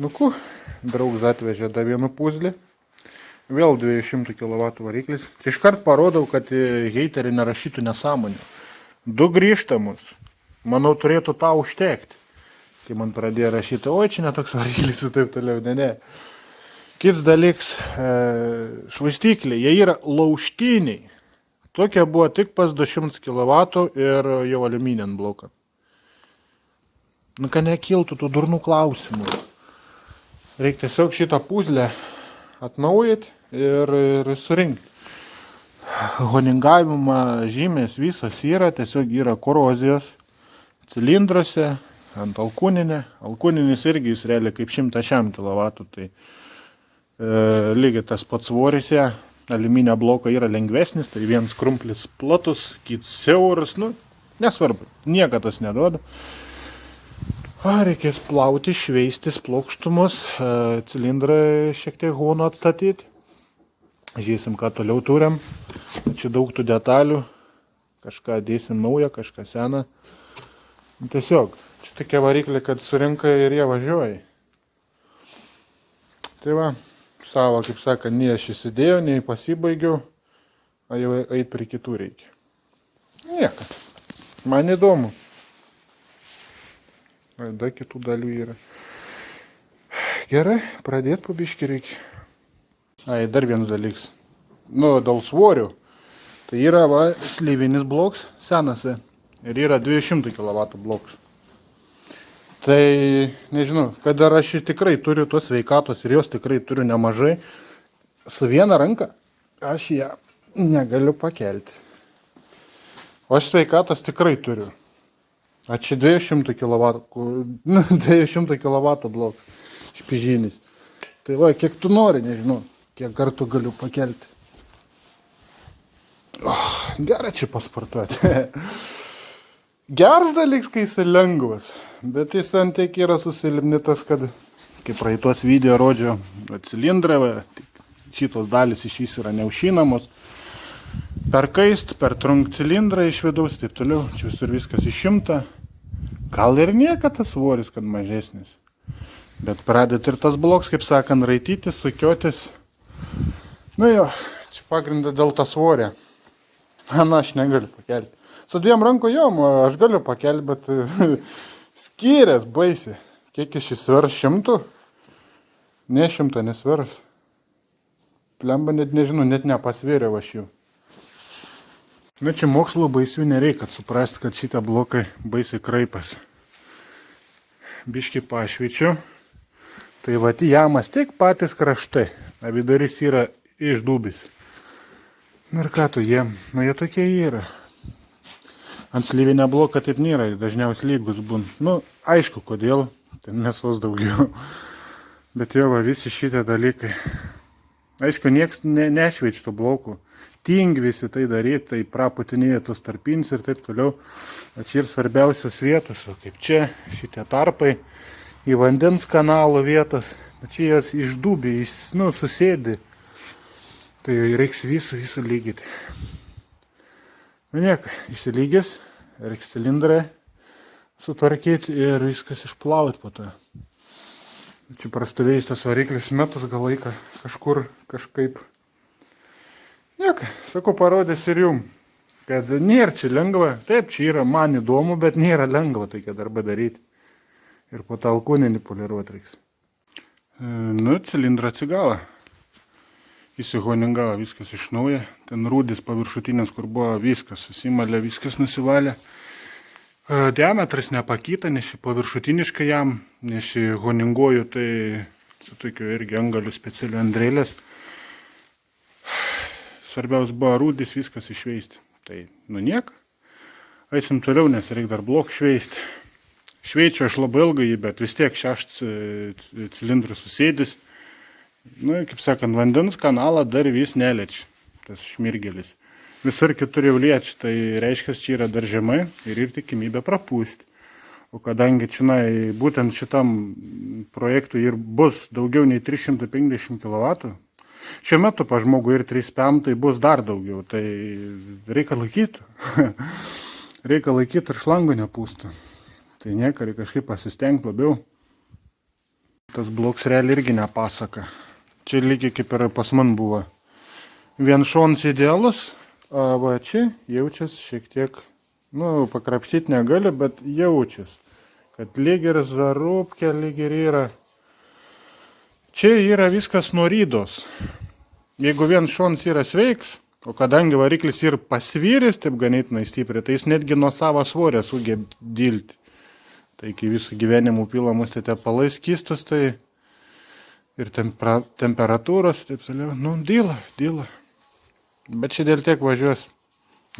nuku, draugs atvežė dar vieną puzlį. Vėl 200 kW variklis. Čia iškart parodau, kad heiteriai nerašytų nesąmonių. 2 grįžtamus. Manau, turėtų tau užtekti. Kai man pradėjo rašyti, oi, čia netoks variklis ir taip toliau. Ne. Kits dalyks, švaistykliai, jie yra laužtiniai. Tokie buvo tik pas 200 kW ir jau aliuminį bloką. Nu, kad nekiltų tų durnų klausimų. Reikia tiesiog šitą puzlę atnaujyti ir surinkti. Honingavimo žymės visos yra, tiesiog yra korozijos cilindruose, ant alkūninė. Alkūninis irgi jis realiai kaip 100 kW, tai lygiai tas pats svoris, aliuminio bloko yra lengvesnis, tai vienas krumplis platus, kits siauras, nu, nesvarbu, nieko tas neduoda. Reikės plauti, šveistis plokštumus, cilindrą šiek tiek hono atstatyti. Žiūrėsim, ką toliau turim. Čia daug tų detalių. Kažką dėsim naują, kažką seną. Tiesiog, čia tokie varikliai, kad surinka ir jie važiuoja. Tai va, savo, kaip sakant, nei aš įsidėjau, nei pasibaigiau, o jau eit prie kitų reikia. Nieka. Man įdomu. Dar kitų dalių yra. Gerai, pradėti po biškį reikia. Dar vienas dalyks. Nu, dėl svorių. Tai yra slyvinis bloks, senas. Ir yra 200 kW bloks. Tai, nežinau, kada aš tikrai turiu tos sveikatos ir jos tikrai turiu nemažai, su viena ranka aš ją negaliu pakelti. O aš sveikatos tikrai turiu. A čia 200 kW blokas, špižinis. Tai va, kiek tu nori, nežinau, kiek kartų galiu pakelti. Gerai čia pasportuoti. Geras dalyks, kai jis lengvas, bet jis ant tiek yra susilipnytas, kad, kaip praeitos video rodžiau, cilindrai, šitos dalys iš jis yra neužšinamos. Perkaist, pertrunk cilindrą iš vidaus, taip toliau, čia visur viskas išimta. Gal ir nieka tas svoris, kad mažesnis. Bet pradėt ir tas bloks, kaip sakant, raitytis, sukiotis. Nu jo, čia pagrinda dėl tą svorę. Na, aš negaliu pakelti. Su 2 rankojom aš galiu pakelti, bet skyrės baisi. Kiek iš jis svers 100? Ne 100 nesvers. Plemba net nežinau, net nepasvėriau aš jų. Na, čia mokslo baisių nereikia, kad suprasti, kad šitie blokai baisiai kraipas. Biškį pašvyčiu. Tai va, jamas tik patys kraštai. A viduris yra išdūbis. Nu ir ką tu jiem? Nu, jie tokie yra. Ant slyvinio bloką taip nėra, dažniausiai lygus būn. Nu, aišku, kodėl. Tai mėsos daugiau. Bet jau va, visi šitie dalykai. Aišku, nieks nešveič tų blokų. Ting visi tai daryti, tai praputinėja tos tarpins ir taip toliau. O čia ir svarbiausios vietos, o kaip čia, šitie tarpai, į vandens kanalo vietas. Čia jas išdūbė, susėdi. Tai reiks visų lygyti. Nu nieka, išsilygis, reiks cilindrą sutvarkyti ir viskas išplauti po to. Čia prastovėjus tas variklis metus gal laiką kažkur kažkaip. Nieka, sakau, parodės ir jum, kad nėra čia lengva. Taip, čia yra man įdomu, bet nėra lengva tokie darbą daryti. Ir po tą alkūninį poliruoti reiks. Nu, cilindrą atsigavo. Įsihoningavo viskas iš naujo. Ten rūdis paviršutinės, kur buvo viskas susimalė, viskas nusivalė. Diametras nepakyta, nes paviršutiniškai jam, nes honinguoju tai su tokiu irgi angaliu specialiu andrėlės. Svarbiausia buvo rūdis, viskas išveisti. Tai, nu niek. Eisim toliau, nes reikia dar blok šveisti. Šveičiu aš labai ilgai, bet vis tiek 6 cilindrų susėdis. Nu, kaip sakant, vandens kanalą dar vis neliečia, tas šmirgelis. Visur kitur jau liečia, tai reiškia, čia yra dar žemai ir tikimybė prapūsti. O kadangi čia būtent šitam projektui ir bus daugiau nei 350 kW, šiuo metu pa žmogų ir 3PM tai bus dar daugiau, tai reikia laikyti. Reikia laikyti ir šlangų nepūstų. Tai nieka, reikia kažkaip pasistengti labiau. Tas bloks realiai irgi nepasaka. Čia lygiai kaip ir pas man buvo. Vien šonas idealus, o va čia jaučias šiek tiek, pakrapštyti negali, bet jaučias, kad lyg ir zarubkė, lyg ir yra. Čia yra viskas nuo rydos. Jeigu vien šonas yra sveiks, o kadangi variklis ir pasvyris taip ganėtinai stipriai, tai jis netgi nuo savo svorio sugeb dilti. Tai iki visų gyvenimų pilamus tai tepalai skystus, tai ir temperatūros, taip toliau, dyla. Bet čia dėl tiek važiuos,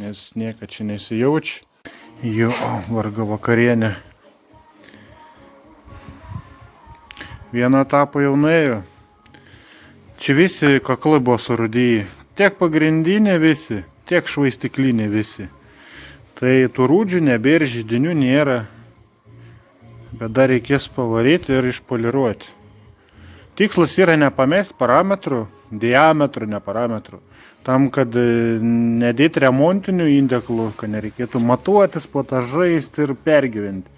nes nieka čia nesijaučia. Jo, varga vakarienė. Vieną etapą jau nuėjo. Čia visi kaklai buvo surūdyję. Tiek pagrindinė visi, tiek švaistiklinė visi. Tai tų rūdžių nebėra, židinių nėra. Bet dar reikės pavaryti ir išpoliruoti. Tikslas yra nepamesti parametrų, diametrų, ne parametrų. Tam, kad nedėti remontinių indeklų, kad nereikėtų matuotis, po tą žaisti ir pergyventi.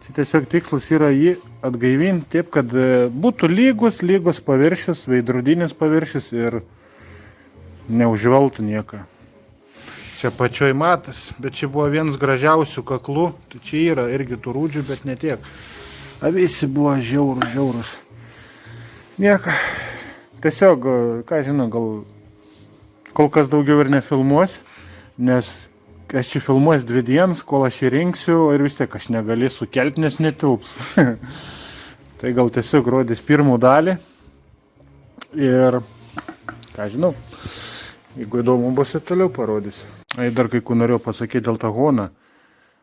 Čia tiesiog tikslas yra jį atgaivinti taip, kad būtų lygus paviršius, veidrodinis paviršius ir neužveltų nieką. Čia pačioj matas, bet čia buvo vienas gražiausių kaklų, tai čia yra irgi tų rūdžių, bet ne tiek. A visi buvo žiaurus. Nieka. Tiesiog, ką žinau, gal kol kas daugiau ir nefilmuos, nes aš čia filmuos 2 dienas, kol aš įrinksiu ir vis tiek aš negalėsiu kelti, nes netilps. Tai gal tiesiog rodys pirmų dalį ir, ką žinau, jeigu įdomu bus ir toliau parodysiu. Dar kai norėjau pasakyti dėl tahoną,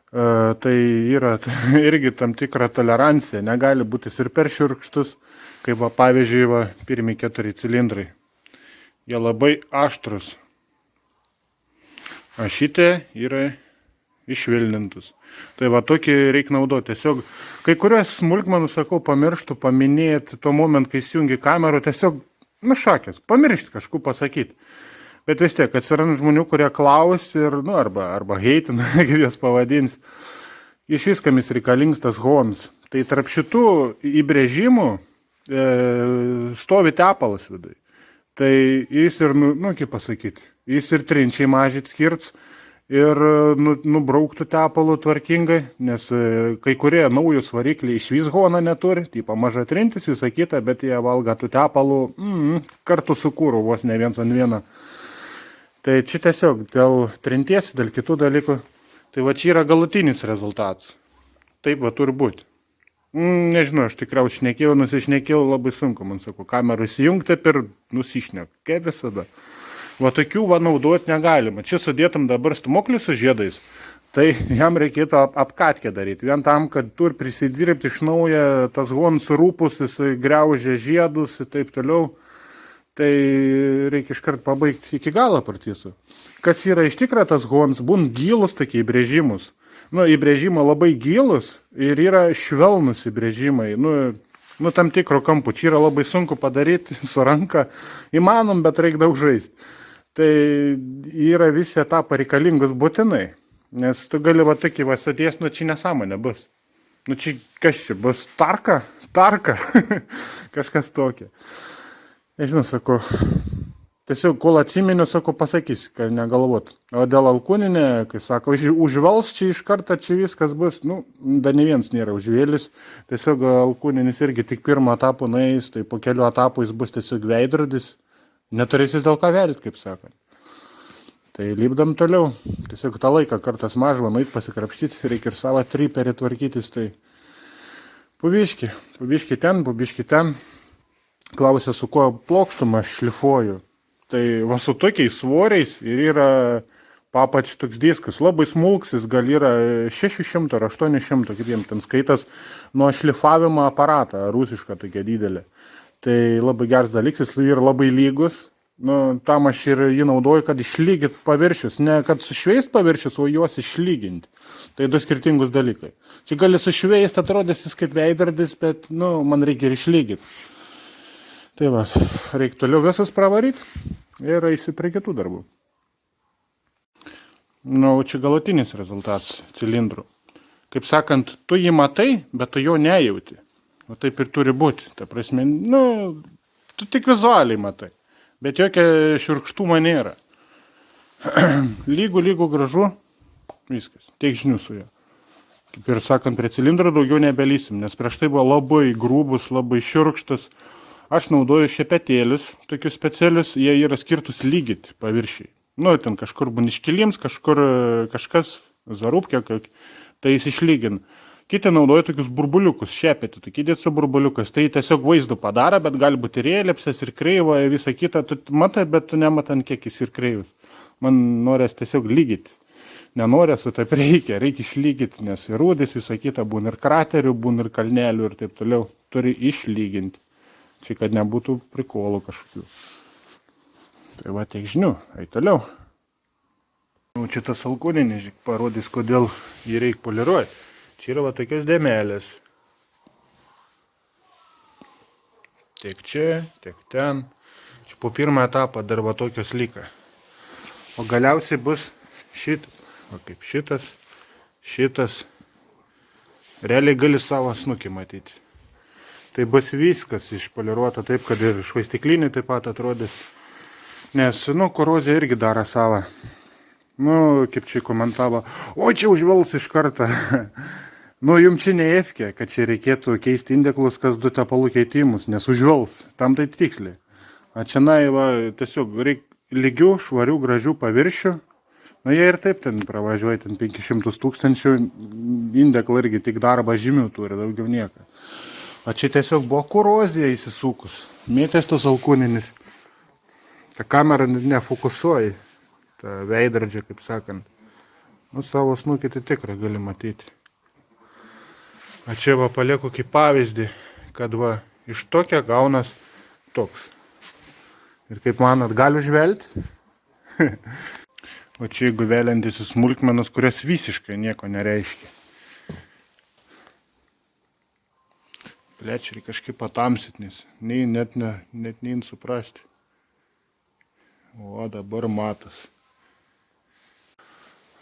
tai yra irgi tam tikra tolerancija, negali būti ir per šiurkštus, kaip pavyzdžiui pirmi 4 cilindrai. Jie labai aštrus. O šitie yra išvilnintus. Tai tokį reikia naudoti. Tiesiog kai kurios smulkmenų, sakau, pamirštų paminėti tuo momentu, kai įsijungi kamerą, tiesiog šakės, pamiršti kažką pasakyti. Bet vis tiek atsiranda žmonių, kurie klaus ir, arba heitina, kaip jas pavadins. Iš viskam jis reikalingas tas honas. Tai tarp šitų įbrėžimų stovi tepalas viduje. Tai jis ir, kaip pasakyti, jis ir trinčiai mažyt skirts ir nubrauktų tepalų tvarkingai, nes kai kurie naujus varikliai iš vis honą neturi, tipo maža trintis, visą kitą, bet jie valga tų tepalų kartu su kūru, vos ne viens ant vieną. Tai čia tiesiog dėl trinties, dėl kitų dalykų, tai čia yra galutinis rezultatas. Taip turi būti. Nežinau, aš tikriausiai šnekėjau, nusišnekėjau, labai sunku, man sako, kamerą įsijungti ir nusišnek, kaip visada. Tokių naudoti negalima. Čia sudėtum dabar stumoklius su žiedais, tai jam reikėtų apkatkę daryti. Vien tam, kad turi prisidirbti iš naujo, tas honas rūpus, jis griaužia žiedus ir taip toliau. Tai reikia iškart pabaigti iki galo procesų. Kas yra iš tikrųjų tas honas, būn gilus tokie įbrėžimus. Įbrėžimo labai gilus ir yra švelnus įbrėžimai. Tam tikro kampu. Čia yra labai sunku padaryti su ranka. Įmanom, bet reikia daug žaisti. Tai yra visi etapai reikalingus būtinai. Nes tu gali tokį sėdės, čia nesąmonė bus. Čia kas čia bus? Tarka? Kažkas tokio. Nežinau, sakau, tiesiog, kol atsiminiu, sakau, pasakys, kad negalvot. O dėl alkūninė, kai sako, užvels čia iš karto, čia viskas bus, dar ne vienas nėra užvėlis. Tiesiog alkūninis irgi tik pirmo etapų nueis, tai po kelių etapų jis bus tiesiog veidrodis, neturėsis dėl ką velti, kaip sakant. Tai lipdam toliau, tiesiog tą laiką kartas mažą, nueit pasikrapštyti, reikia ir savo triperį tvarkytis, tai pubiški ten. Klausė, su kuo plokštumą aš šlifuoju. Tai su tokiais svoriais ir yra papač toks diskas. Labai smulksis, gal yra 600 ar 800, kaip jiems ten skaitas, nuo šlifavimo aparatą, rusišką tokia didelė. Tai labai geras dalykas, jis yra labai lygus. Tam aš ir jį naudoju, kad išlygit paviršius. Ne kad sušveist paviršius, o juos išlyginti. Tai 2 skirtingus dalykai. Čia gali sušveist, atrodys jis kaip veidrodis, bet man reikia ir išlygiti. Tai reikia toliau visas pravaryti ir eisiu prie kitų darbų. Čia galutinis rezultatas cilindrų. Kaip sakant, tu jį matai, bet tu jo nejauti. O taip ir turi būti. Ta prasme, nu, tu tik vizualiai matai. Bet jokia šiurkštumo nėra. Lygų gražu. Viskas. Tiek žinių su juo. Kaip ir sakant, prie cilindro daugiau nebelysim, nes prieš tai buvo labai grūbus, labai šiurkštas. Aš naudoju šepetėlius, tokius specialius, jie yra skirtus lygyti paviršiai. Nu, ten kažkur būna iškilims, kažkur kažkas, zarūpkė, tai jis išlygina. Kiti naudoja tokius burbuliukus, šepetį, tokie dėt su burbuliukas. Tai tiesiog vaizdu padaro, bet gali būti ir elipsas, ir kreiva, visą kitą. Tu matai, bet tu nematai, kiek jis ir kreivas. Man norės tiesiog lygyti. Nenorės, o taip reikia išlygyti, nes ir rūdis, visą kitą, būna ir kraterių, būna ir kalnelių ir taip toliau. Turi išlyginti. Čia, kad nebūtų prikolų kažkokių. Tai va, tiek žinių, ai toliau. Čia tas alkūninis parodys, kodėl jį reikia poliruoti. Čia yra va tokios dėmelės. Tiek čia, tiek ten. Čia po pirmą etapą dar va tokios lyka. O galiausiai bus va kaip šitas. Realiai gali savo snukį matyti. Tai bus viskas išpoliruota taip, kad ir švaistiklinį taip pat atrodys. Nes, nu, korozija irgi daro savo. Nu, kaip čia komentavo, o čia užvels iš karto. Nu, jums čia neefkė, kad čia reikėtų keisti indeklus kas 2 tepalų keitimus, nes užvels. Tam tai tiksliai. O čia, na, va, tiesiog reikia lygių, švarių, gražių paviršių. Na, jie ir taip ten pravažiuoja, ten 500 000, indeklą irgi tik darbą žymių turi, daugiau nieko. O čia tiesiog buvo korozija įsisukus. Mėtės tas alkūninis. Ta kamera nefokusuoja, ta veidrodžia, kaip sakant. Nu, savo snukį tai tikrai gali matyti. O čia va palieku kaip pavyzdį, kad va iš tokio gaunas toks. Ir kaip manot, galiu žvelgti? O čia jeigu vėliantis į smulkmenas, kurias visiškai nieko nereiškia. Plečiai kažkaip patamsit, nes net nein suprasti. O dabar matas.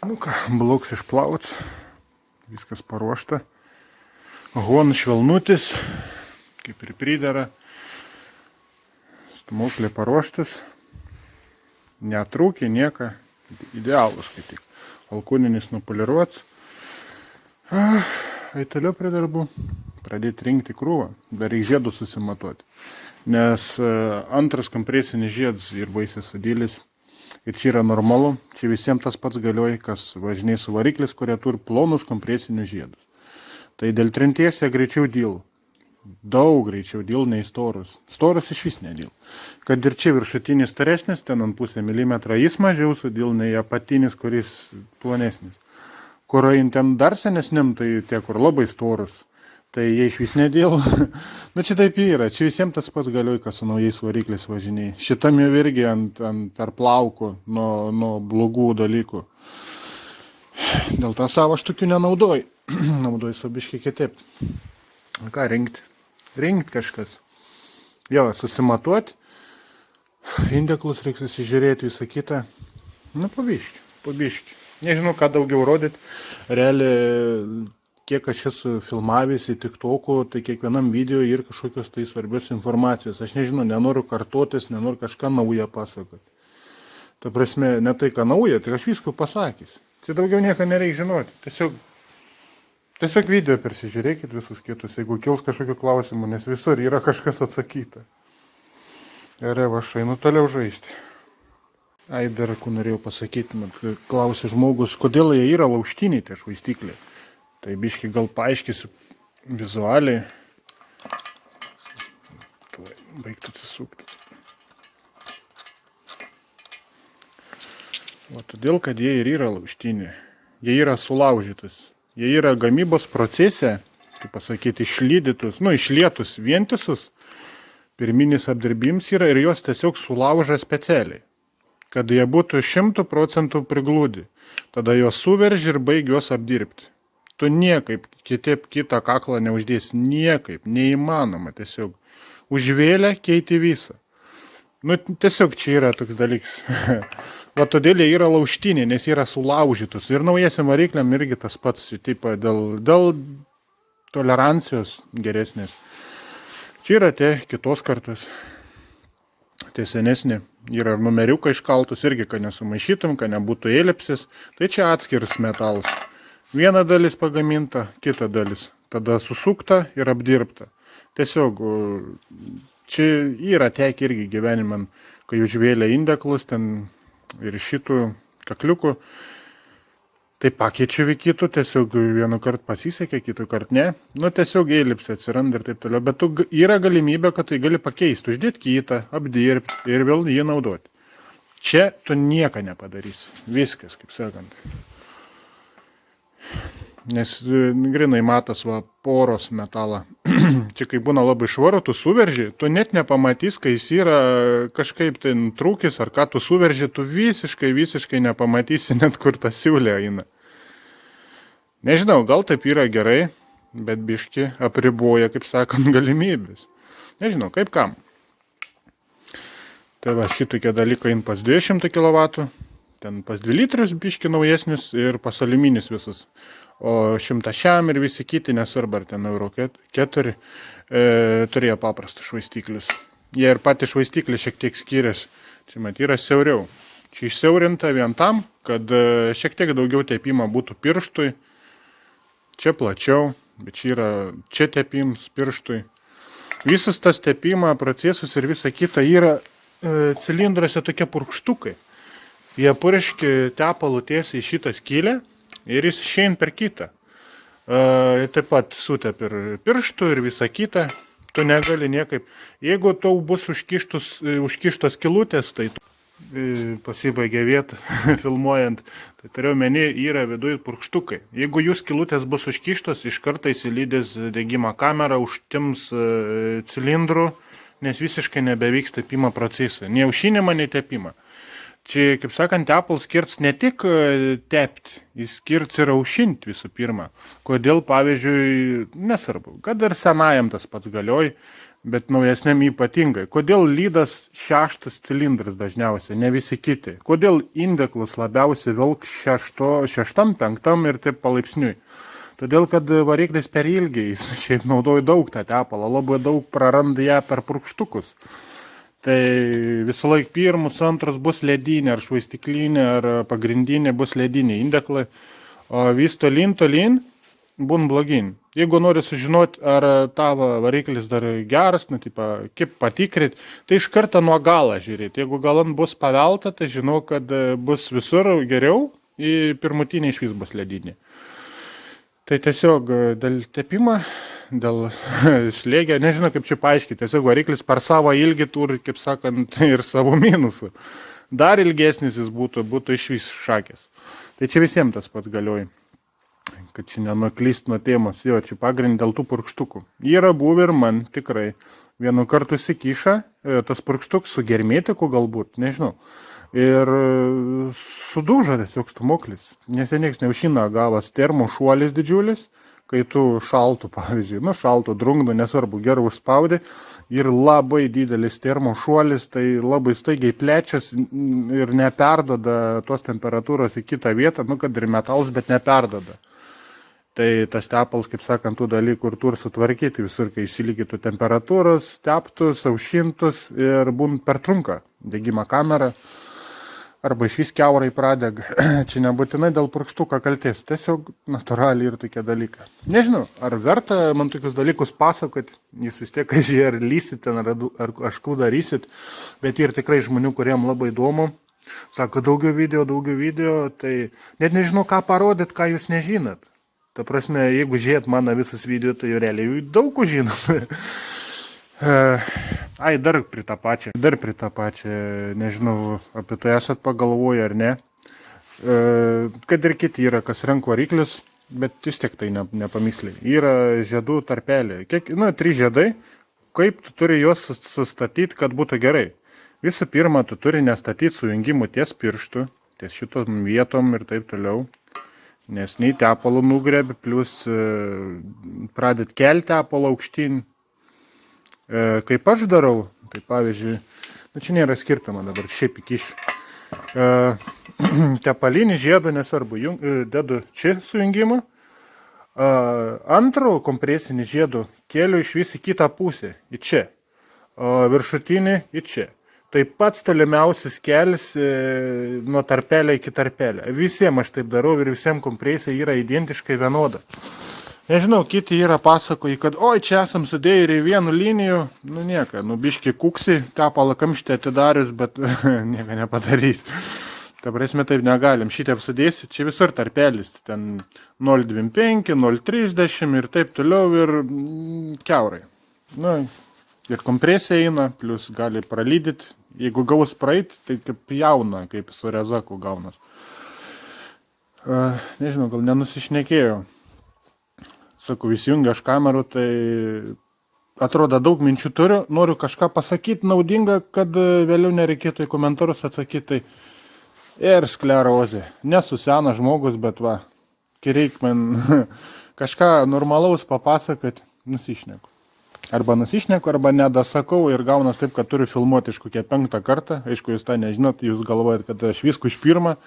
Nu ką, bloks išplaut. Viskas paruošta. Hon švelnutis, kaip ir pridera. Stumuklė paruoštas. Netrūkė nieko. Idealus kaip tik. Alkūninis nupoliruots. Tai toliau prie darbų. Pradėti rinkti krūvą. Dar į žiedus susimatuoti. Nes antras kompresinis žiedas ir baisės sudėlis. Ir čia yra normalu. Čia visiems tas pats galioja, kas važiniai su variklis, kurie turi plonus kompresinius žiedus. Tai dėl trinties jie greičiau dyl. Daug greičiau dyl nei storus. Storus iš vis nedyl. Kad ir čia viršutinis staresnis, ten ant pusę milimetrą jis mažiau sudėl nei apatinis, kuris plonesnis. Kur ten dar senesniam, tai tie, kur labai storus, tai jie iš vis nedėl. Na čia taip yra. Čia visiems tas pats galioja, kas su naujais variklis važiniai. Šitam jau irgi per plauko nuo blogų dalykų. Dėl to savo aš tokių nenaudoju. Naudoju sabiškai kitaip. Ką rinkti? Rinkti kažkas. Jo, susimatuoti. Indeklus reiks įsižiūrėti visą kitą. Nu, pabiški. Nežinau, ką daugiau rodyti. Realiai, kiek aš esu filmavęs į TikTok'u, tai kiekvienam video yra kažkokios tai svarbios informacijos. Aš nežinau, nenoriu kartotis, nenoriu kažką naują pasakoti. Ta prasme, ne tai, ką nauja, tai aš visko pasakys. Čia daugiau nieko nereikia žinoti. Tiesiog video persižiūrėkit visus kitus, jeigu kils kažkokių klausimų, nes visur yra kažkas atsakyta. Ir aš einu toliau žaisti. Ai, dar ko norėjau pasakyti, klausė žmogus, kodėl jie yra laužtiniai tie švaistikliai. Tai biški gal paaiškysiu vizualiai. Baigti atsisukti. O todėl, kad jie ir yra laužtiniai. Jie yra sulaužytus. Jie yra gamybos procese, kaip pasakyti, išlietus vientisus. Pirminis apdirbims yra ir juos tiesiog sulauža specialiai. Kad jie būtų 100% priglūdi. Tada juos suverži ir baigi juos apdirbti. Tu niekaip kitą kaklą neuždėsi. Niekaip, neįmanoma. Tiesiog užvėlę keiti visą. Nu, tiesiog čia yra toks dalykas. Va todėl jie yra laužtiniai, nes jie yra sulaužytus. Ir naujasiam varikliam irgi tas pats. Taip, dėl tolerancijos geresnės. Čia yra tie kitos kartos, tie senesni. Yra numeriukai iškaltus irgi, kad nesumaišytum, kad nebūtų elipsis. Tai čia atskirs metalas. Viena dalis pagaminta, kita dalis. Tada susukta ir apdirbta. Tiesiog čia yra tekę irgi gyvenime, kai užvėlė indeklus ten ir šitų kakliukų. Tai pakeičiu kitų, tiesiog vienu kart pasisekė, kitų kart ne. Nu, tiesiog elipsė atsiranda ir taip toliau. Bet yra galimybė, kad tai gali pakeisti, uždėti kitą, apdirbti ir vėl jį naudoti. Čia tu nieko nepadarysi. Viskas, kaip sakant. Nes grinai matas va poros metalą. Čia kai būna labai švaru, tu suverži, tu net nepamatys, kai jis yra kažkaip ten trūkis, ar ką tu suverži, tu visiškai nepamatysi net kur ta siūlė eina. Nežinau, gal taip yra gerai, bet biški apriboja, kaip sakant, galimybės. Nežinau, kaip kam. Tai va, šitokie dalykai in pas 200 kW, ten pas 2 litrus biški naujesnis ir pas aliuminis visus. O 100 šiam ir visi kiti, nesvarbu, ar ten Euro 4, turėjo paprastus švaistiklius. Jie ir patys švaistikliai šiek tiek skiriasi. Čia mat yra siauriau. Čia išsiaurinta vien tam, kad šiek tiek daugiau tepimo būtų pirštui. Čia plačiau, bet čia tepims pirštui. Visas tas tepimo procesas ir visa kita yra cilindruose tokie purkštukai. Jie purški tepalų tiesiai į šitą skylę. Ir jis išeina per kitą. Taip pat sutep ir pirštų ir visą kitą. Tu negali niekaip. Jeigu tau bus užkištos skylutės, tai pasibaigė vietą filmuojant. Tai turiu meni, yra viduje purkštukai. Jeigu jų skylutės bus užkištos, iš karto įsilydės degimo kamera, užtims cilindrų, nes visiškai nebevyks tepimo procesą. Nei aušinimą, nei tepimą. Čia, kaip sakant, tepalus skirts ne tik tepti, jis skirts ir aušinti visų pirma. Kodėl, pavyzdžiui, nesvarbu, kad ir senajam tas pats galioj, bet naujesniam ypatingai. Kodėl lydas 6 cilindras dažniausiai, ne visi kiti. Kodėl indeklus labiausiai vilk 6, 5 ir taip palaipsniui. Todėl, kad variklis per ilgiai, jis šiaip naudoja daug tą tepalą, labai daug praranda ją per purkštukus. Tai visą laik pirmus, antras bus ledinė, ar švaistiklinė, ar pagrindinė bus ledinė indeklai. O vis tolyn, būn blogin. Jeigu nori sužinoti, ar tavo variklis dar geras, kaip patikrinti, tai iš karto nuo galo žiūrėti. Jeigu galan bus pavelta, tai žinau, kad bus visur geriau, į pirmutinį iš vis bus ledinė. Tai tiesiog dėl tepimo, dėl slėgio, nežinau kaip čia paaiškinti, tiesiog variklis per savo ilgį turi, kaip sakant, ir savo minusų. Dar ilgesnis jis būtų iš vis šakės. Tai čia visiems tas pats galioja, kad čia nenuklyst nuo temos, jo, čia pagrindė dėl tų purkštukų. Yra buvę ir man tikrai vienu kartu įsikiša, tas purkštuks su germėtiku galbūt, nežinau. Ir sudužo tiesiog stumoklis, nes nieks neužšina, gavas termo šuolis didžiulis, kai tu šaltų, pavyzdžiui, šaltų, drungnu, nesvarbu, gerai užspaudė ir labai didelis termo šuolis, tai labai staigiai plečias ir neperdoda tos temperatūros į kitą vietą, kad ir metalas, bet neperdoda. Tai tas tepalas, kaip sakant, tų dalykų ir tur sutvarkyti visur, kai įsilygytų temperatūros, teptus, aušintus ir būn per trunką degimo kamera. Arba iš vis kiaurai pradega. Čia nebūtinai dėl purkštuko kaltės, tiesiog natūraliai ir tokie dalykai. Nežinau, ar verta man tokius dalykus pasakoti, jūs vis tiek, ar lysit ten, ar kažką darysit, bet ir tikrai žmonių, kuriem labai įdomu. Sako, daugiau video, tai net nežinau, ką parodyt, ką jūs nežinot. Ta prasme, jeigu žiūrėt mano visus video, tai jau realiai daug ko žinot. Dar prie tą pačią, nežinau, apie tai esat pagalvoję ar ne. Kad ir kiti yra, kas renka variklius, bet vis tiek tai nepamisliai. Yra žiedų tarpelė. 3 žiedai, kaip tu turi juos sustatyti, kad būtų gerai. Visų pirma, tu turi nestatyti sujungimų ties pirštų, ties šitom vietom ir taip toliau. Nes nei tepalų nugrebi, plus pradėt kelti tepalą aukštyn. Kaip aš darau, tai pavyzdžiui, čia nėra skirtumo dabar, šiaip įkišiu. Tepalinį žiedą, nesvarbu, dedu čia sujungimą, Antro kompresinį žiedų kėliu iš vis į kitą pusę, į čia. Viršutinį į čia. Tai pats tolimiausias kelias nuo tarpelio iki tarpelio. Visiems aš taip darau ir visiems kompresija yra identiškai vienoda. Nežinau, kiti yra pasakoja, kad oi, čia esam sudėję ir į vienų linijų. Nu nieka, biški kuksi, tepalą kamštį atidarius, bet nieko nepadarys. Ta prasme, taip negalim. Šitaip sudėsi, čia visur tarpelis. Ten 0,25, 0,30 ir taip toliau ir kiaurai. Nu, ir kompresija eina, plus gali pralydyti. Jeigu gaus praeit, tai kaip jauna, kaip su rezaku gaunas. Nežinau, gal nenusišnekėjau. Sakau, įsijungiu aš kamerų, tai atrodo daug minčių turiu. Noriu kažką pasakyti naudinga, kad vėliau nereikėtų į komentarus atsakyti. Tai ir sklerozė. Nesu senas žmogus, bet va, kai reik man kažką normalaus papasakoti, nusišneku. Arba nusišneku, arba nedasakau ir gaunas taip, kad turiu filmuoti iš kokią 5 kartą. Aišku, jūs tą nežinot, jūs galvojat, kad aš visku iš pirmą.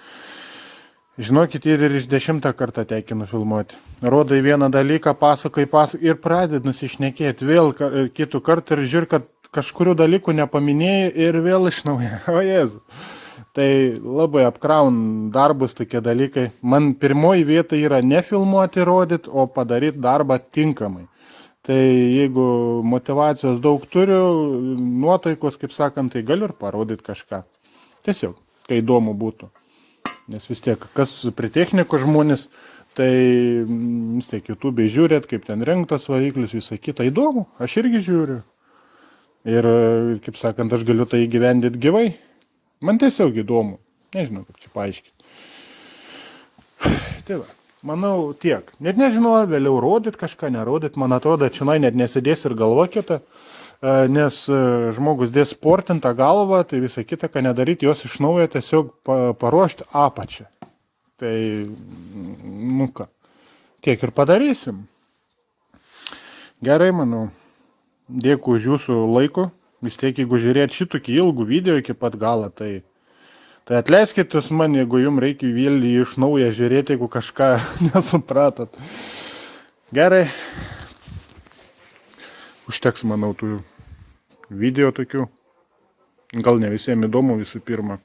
Žinokit, ir iš 10 kartą tekinu filmuoti. Rodai vieną dalyką, pasakai ir pradėt nusišnekėti vėl kitų kartų ir žiūri, kad kažkurių dalykų nepaminėjai ir vėl iš naujo. O Jėzu. Tai labai apkraun darbus tokie dalykai. Man pirmoji vieta yra ne filmuoti, rodyti, o padaryti darbą tinkamai. Tai jeigu motivacijos daug turiu, nuotaikos, kaip sakant, tai galiu ir parodyti kažką. Tiesiog, kai įdomu būtų. Nes vis tiek, kas prie technikos žmonės, tai vis tiek YouTube'ai žiūrėt, kaip ten rengtas variklis, visą kitą įdomu. Aš irgi žiūriu. Ir, kaip sakant, aš galiu tai įgyvendinti gyvai. Man tiesiog įdomu. Nežinau, kaip čia paaiškinti. Tai va, manau tiek. Net nežinau, vėliau rodyt kažką, nerodyt. Man atrodo, čionai net nesidės ir galva kita. Nes žmogus dės sportintą galvą, tai visą kitą, ką nedaryti, jos iš naujo tiesiog paruošti apačią. Tai, nu ką, tiek ir padarysim. Gerai, manau. Dėkui už jūsų laiko. Vis tiek, jeigu žiūrėt šitokį ilgų video iki pat galą, tai atleiskit jūs man, jeigu jums reikia vėl iš naujo žiūrėti, jeigu kažką nesupratot. Gerai. Užteks, manau, tų video tokių. Gal ne visiems įdomu visų pirma.